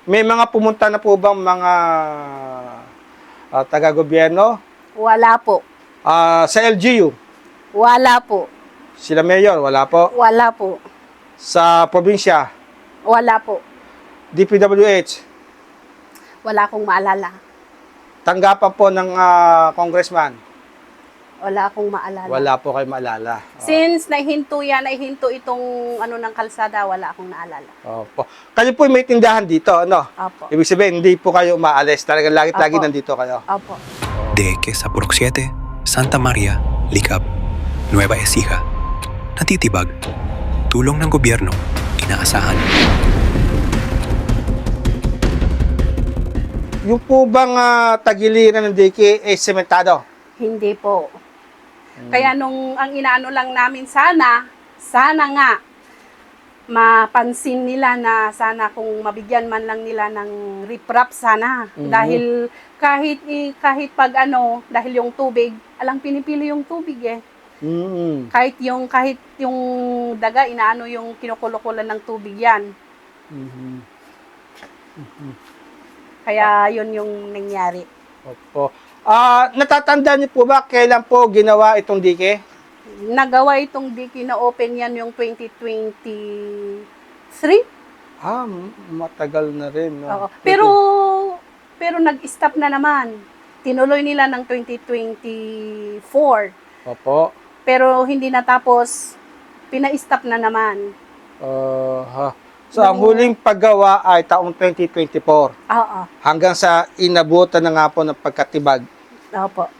May mga pumunta na po bang mga taga-gobyerno? Wala po. Sa LGU? Wala po. Sila mayor? Wala po. Wala po. Sa probinsya? Wala po. DPWH? Wala akong maalala. Tanggapan po ng congressman? Wala akong maalala. Wala po kayo maalala. Since nahinto itong ng kalsada, wala akong naalala. Opo. Kayo po may tindahan dito, ano? Opo. Ibig sabihin, hindi po kayo umaalis. Talagang lagi-lagi Opo. nandito kayo. Opo. De sa Purok 7, Santa Maria, Licab, Nueva Ecija. Natitibag, tulong ng gobyerno, inaasahan. Yung po bang tagiliran ng DK ay sementado? Hindi po. Kaya ang inaano lang namin sana nga mapansin nila na sana kung mabigyan man lang nila ng riprap sana. Dahil kahit dahil yung tubig, alang pinipili yung tubig eh. Kahit yung daga inaano yung kinukulukulan ng tubig yan. Kaya yun yung nangyari. Opo. Natatandaan niyo po ba kailan po ginawa itong DK? Nagawa itong DK na open yan yung 2023. Matagal na rin. No? Oo. Pero nag-stop na naman. Tinuloy nila ng 2024. Opo. Pero hindi natapos, pina-stop na naman. So, ang huling paggawa ay taong 2024. Oo. Hanggang sa inabutan na nga po ng pagkatibag. Opo.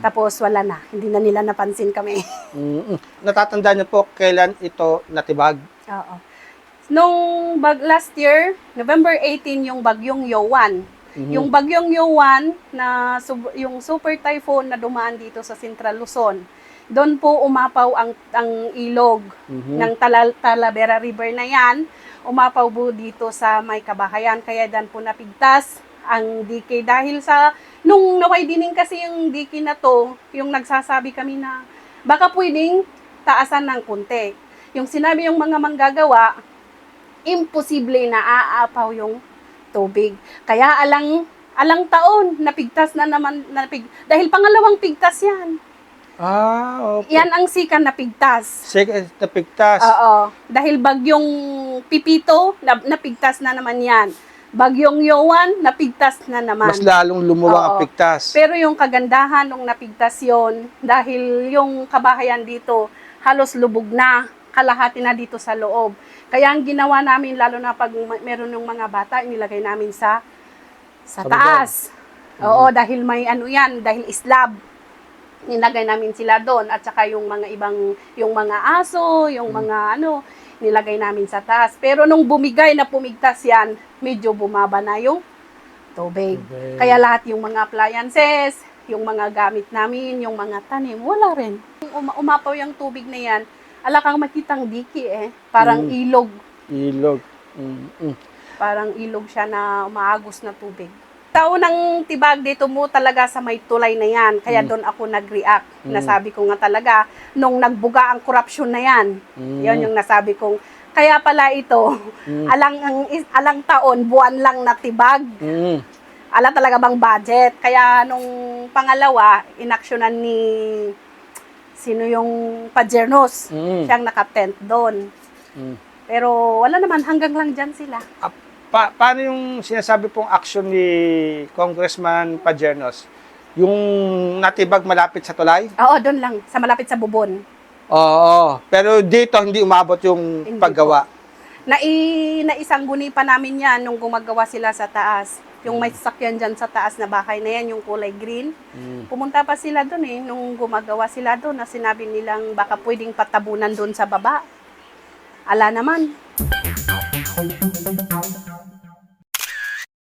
Tapos wala na. Hindi na nila napansin kami. Natatandaan niyo po kailan ito natibag? Oo. Nung last year, November 18, yung bagyong Yowan. Yung bagyong Yowan, yung super typhoon na dumaan dito sa Central Luzon. Doon po umapaw ang ilog ng Talavera River na yan. Umapaw po dito sa may kabahayan. Kaya dan po napigtas ang DK. Dahil nung naway-dining kasi yung DK na to, yung nagsasabi kami na baka pwedeng taasan ng kunti. Yung sinabi yung mga manggagawa, imposible na aapaw yung tubig. Kaya alang taon, napigtas na naman. Dahil pangalawang pigtas yan. Opo. Yan ang sikan na pigtas. Napigtas. Oo. Dahil bagyong Pipito, napigtas na naman yan. Bagyong Yowan, napigtas na naman. Mas lalong lumuwang ang pigtas. Pero yung kagandahan ng napigtas yon, dahil yung kabahayan dito, halos lubog na, kalahati na dito sa loob. Kaya ang ginawa namin, lalo na pag meron ng mga bata, inilagay namin sa taas. Oo, dahil may dahil slab. Nilagay namin sila doon at saka yung mga aso, yung mga nilagay namin sa taas. Pero nung pumigtas yan, medyo bumaba na yung tubig. Kaya lahat yung mga appliances, yung mga gamit namin, yung mga tanim, wala rin. Umapaw yung tubig na yan, ala kang makitang diki parang ilog. Ilog. Parang ilog siya na umaagos na tubig. Taon ng tibag dito mo talaga sa may tulay na yan. Kaya doon ako nag-react. Nasabi ko nga talaga, nung nagbuga ang korupsyon na yan, yan yung nasabi kong, kaya pala ito, alang taon, buwan lang na tibag. Ala talaga bang budget. Kaya nung pangalawa, inaksyonan ni sino yung Pajernos. Siyang nakatent doon. Pero wala naman, hanggang lang dyan sila. Paano yung sinasabi pong aksyon ni Congressman Pajernos? Yung natibag malapit sa tulay? Oo, doon lang, sa malapit sa Bubon. Oo, pero dito hindi umabot yung Hindi paggawa. Naisangguni pa namin yan nung gumagawa sila sa taas. Yung may sasakyan dyan sa taas na bahay na yan, yung kulay green. Pumunta pa sila doon nung gumagawa sila doon na sinabi nilang baka pwedeng patabunan doon sa baba. Ala naman.